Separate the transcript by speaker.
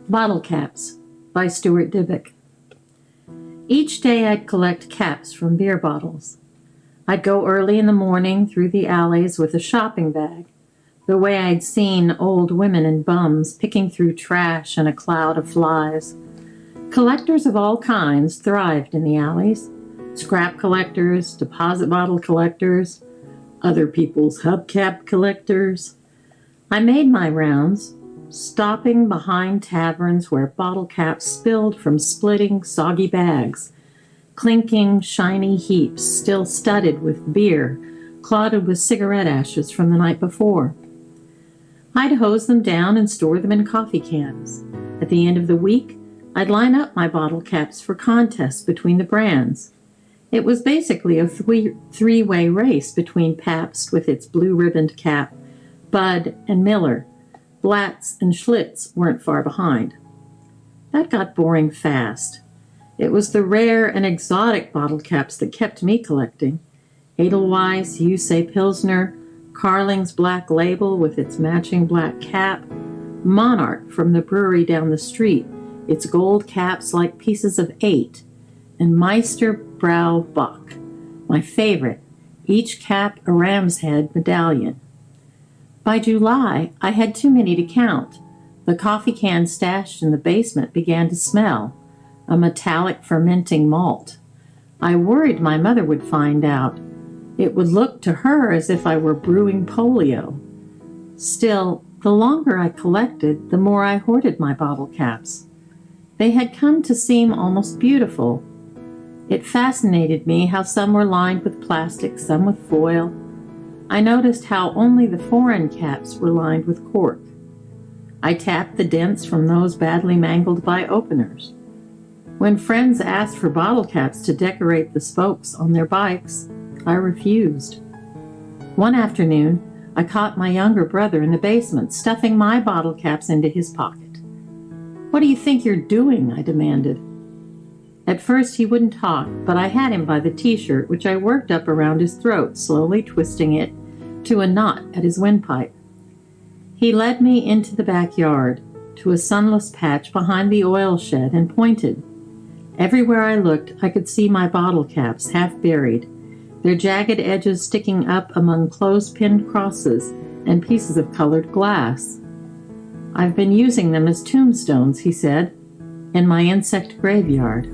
Speaker 1: Bottle Caps by Stuart Dybek. Each day I'd collect caps from beer bottles. I'd go early in the morning through the alleys with a shopping bag, the way I'd seen old women and bums picking through trash in a cloud of flies. Collectors of all kinds thrived in the alleys. Scrap collectors, deposit bottle collectors, other people's hubcap collectors. I made my rounds, stopping behind taverns where bottle caps spilled from splitting, soggy bags, clinking, shiny heaps still studded with beer, clotted with cigarette ashes from the night before. I'd hose them down and store them in coffee cans. At the end of the week, I'd line up my bottle caps for contests between the brands. It was basically a three-way race between Pabst with its blue-ribboned cap, Bud, and Miller. Blatz and Schlitz weren't far behind. That got boring fast. It was the rare and exotic bottle caps that kept me collecting. Edelweiss, Jussi Pilsner, Carling's Black Label with its matching black cap, Monarch from the brewery down the street, its gold caps like pieces of 8, and Meister Brau Bock, my favorite, each cap a ram's head medallion. By July, I had too many to count. The coffee can stashed in the basement began to smell, a metallic fermenting malt. I worried my mother would find out. It would look to her as if I were brewing polio. Still, the longer I collected, the more I hoarded my bottle caps. They had come to seem almost beautiful. It fascinated me how some were lined with plastic, some with foil. I noticed how only the foreign caps were lined with cork. I tapped the dents from those badly mangled by openers. When friends asked for bottle caps to decorate the spokes on their bikes, I refused. One afternoon, I caught my younger brother in the basement, stuffing my bottle caps into his pocket. "What do you think you're doing?" I demanded. At first he wouldn't talk, but I had him by the t-shirt, which I worked up around his throat, slowly twisting it to a knot at his windpipe. He led me into the backyard, to a sunless patch behind the oil shed, and pointed. Everywhere I looked, I could see my bottle caps, half buried, their jagged edges sticking up among clothes-pinned crosses and pieces of colored glass. "I've been using them as tombstones," he said, "in my insect graveyard."